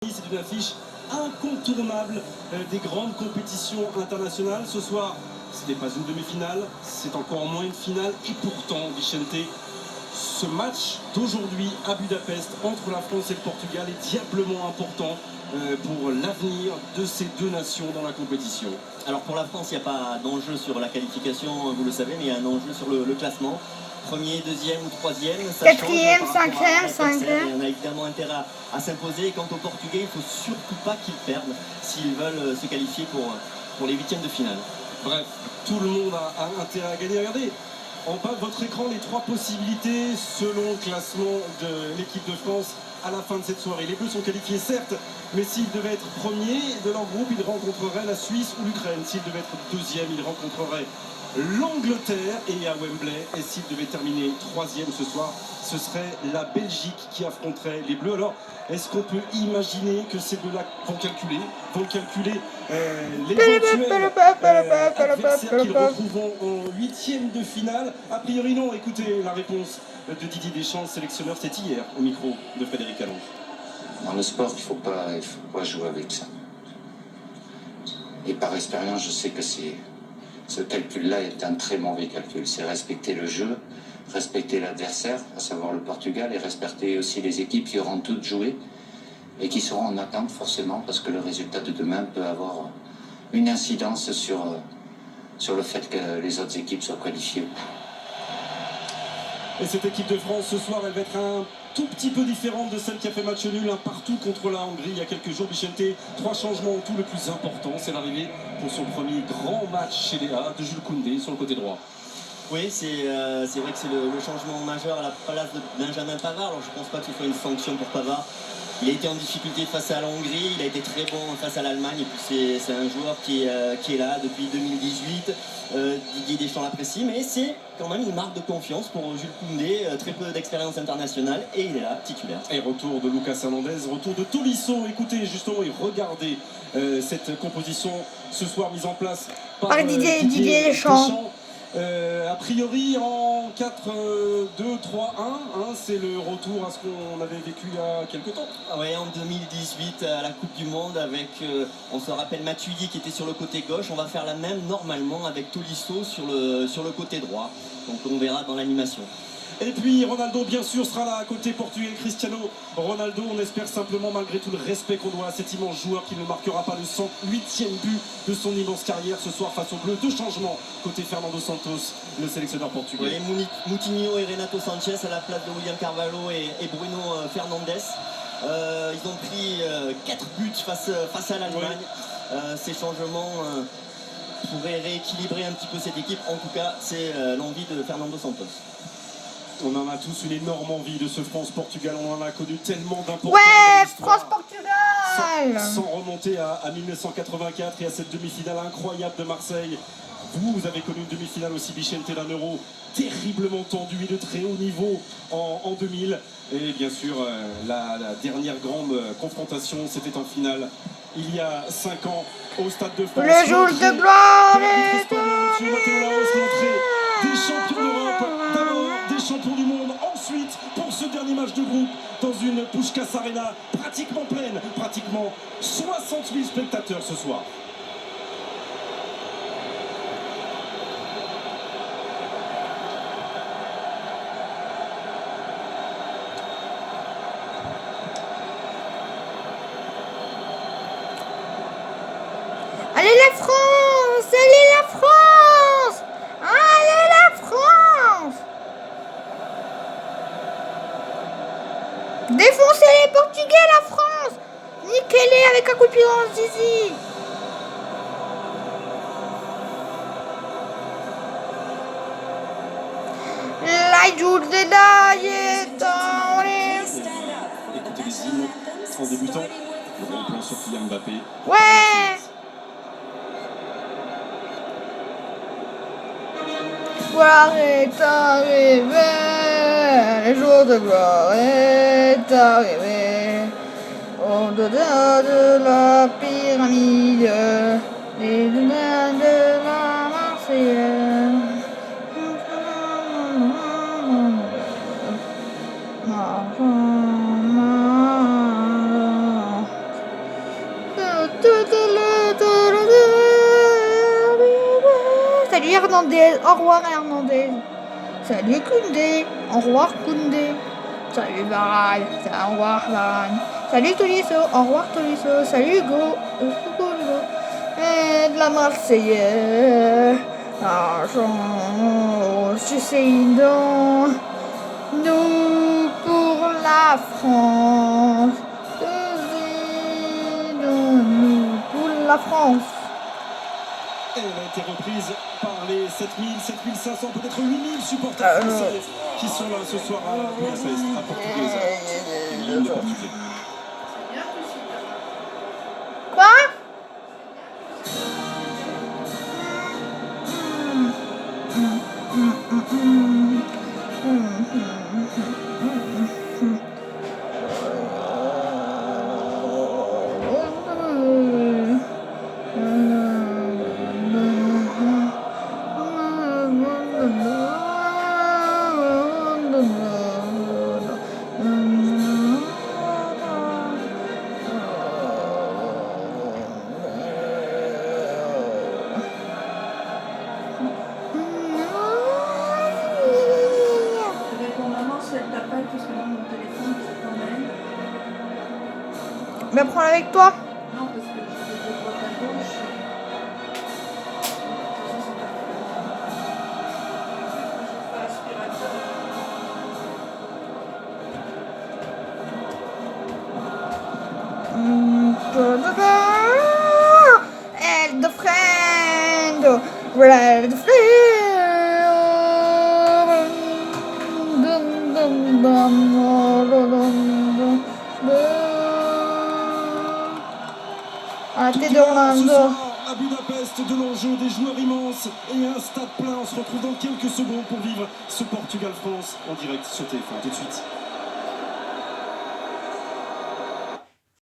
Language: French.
C'est une affiche incontournable des grandes compétitions internationales. Ce soir, ce n'est pas une demi-finale, c'est encore moins une finale. Et pourtant, Vicente, ce match d'aujourd'hui à Budapest entre la France et le Portugal est diablement important pour l'avenir de ces deux nations dans la compétition. Alors pour la France, il n'y a pas d'enjeu sur la qualification, vous le savez, mais il y a un enjeu sur le classement. Premier, deuxième ou troisième, ça quatrième, change par rapport à cinquième. et on a évidemment intérêt à s'imposer. Et quant aux Portugais, il ne faut surtout pas qu'ils perdent s'ils veulent se qualifier pour les huitièmes de finale. Bref, tout le monde a intérêt à gagner. Regardez, en bas de votre écran, les trois possibilités selon le classement de l'équipe de France à la fin de cette soirée. Les Bleus sont qualifiés certes, mais s'ils devaient être premiers de leur groupe, ils rencontreraient la Suisse ou l'Ukraine. S'ils devaient être deuxième, ils rencontreraient l'Angleterre et à Wembley. Et s'ils devaient terminer troisième ce soir, ce serait la Belgique qui affronterait les Bleus. Alors, est-ce qu'on peut imaginer que ces deux-là vont calculer l'éventuel adversaire qu'ils retrouveront en huitième de finale? A priori non. Écoutez la réponse de Didier Deschamps, sélectionneur, c'était hier au micro de Frédéric Allonge. Dans le sport, il faut pas jouer avec ça. Et par expérience, je sais que ce calcul-là est un très mauvais calcul. C'est respecter le jeu, respecter l'adversaire, à savoir le Portugal, et respecter aussi les équipes qui auront toutes joué et qui seront en attente forcément, parce que le résultat de demain peut avoir une incidence sur le fait que les autres équipes soient qualifiées. Et cette équipe de France ce soir, elle va être un tout petit peu différente de celle qui a fait match nul, un partout contre la Hongrie il y a quelques jours. Vicente, 3 changements en tout. Le plus important, c'est l'arrivée pour son premier grand match chez les A de Jules Koundé sur le côté droit. Oui, c'est vrai que c'est le changement majeur à la place de Benjamin Pavard. Alors je ne pense pas que ce soit une sanction pour Pavard. Il a été en difficulté face à la Hongrie, il a été très bon face à l'Allemagne, et puis c'est un joueur qui est là depuis 2018. Didier Deschamps l'apprécie, mais c'est quand même une marque de confiance pour Jules Koundé, très peu d'expérience internationale, et il est là, titulaire. Et retour de Lucas Hernandez, retour de Tolisso. Écoutez justement et regardez cette composition ce soir mise en place par Didier Deschamps. A priori en 4-2-3-1, c'est le retour à ce qu'on avait vécu il y a quelques temps. Oui, en 2018 à la Coupe du Monde avec, on se rappelle Matuidi qui était sur le côté gauche. On va faire la même normalement avec Tolisso sur le côté droit. Donc on verra dans l'animation. Et puis Ronaldo bien sûr sera là à côté portugais. Cristiano Ronaldo, on espère simplement malgré tout le respect qu'on doit à cet immense joueur qui ne marquera pas le 108e but de son immense carrière ce soir face aux Bleus. 2 changements côté Fernando Santos, le sélectionneur portugais. Oui, Moutinho et Renato Sanchez à la place de William Carvalho et Bruno Fernandes. Ils ont pris 4 buts face à l'Allemagne. Ces changements pourraient rééquilibrer un petit peu cette équipe. En tout cas, c'est l'envie de Fernando Santos. On en a tous une énorme envie de ce France-Portugal. On en a connu tellement d'importance. Ouais, France-Portugal. Sans remonter à 1984 et à cette demi-finale incroyable de Marseille. Vous avez connu une demi-finale aussi, Vicente, d'un Euro terriblement tendu et de très haut niveau en 2000. Et bien sûr, la dernière grande confrontation, c'était en finale il y a 5 ans au Stade de France. Le jour de gloire des champions d'Europe, d'abord des champions du monde, ensuite pour ce dernier match de groupe dans une Puskás Arena pratiquement pleine, pratiquement 60 000 spectateurs ce soir. Allez la France! Allez la France! Allez la France! Défoncez les Portugais, la France! Niquez-les avec un coup de pied dans le zizi! La joute de Écoutez les hymnes en débutant. Le grand plan sur Kylian Mbappé. ouais! Gloire est arrivée, le jour de gloire est arrivé. Au-delà de la pyramide, les lumières de la Marseillaise. Salut Hernandez, au revoir Hernandez. Salut Koundé, au revoir Koundé. Salut Varane, au revoir Varane. Salut Tolisso, au revoir Tolisso. Salut Hugo, Hugo. Et de la Marseillaise. Argent, Sucéidon. Nous pour la France. Nous pour la France. Elle a été reprise par les 7000, 7500, peut-être 8000 supporters français qui sont là ce soir à Budapest, à Portuguesa. L'hymne portugais. Quoi? Mais prends avec toi. Non, parce que je vais de droite à gauche. Je fais aspirateur. El de friend. Red Arrêtez de Orlando. À Budapest, de l'enjeu, des joueurs immenses et un stade plein. On se retrouve dans quelques secondes pour vivre ce Portugal-France en direct sur TF1. Tout de suite.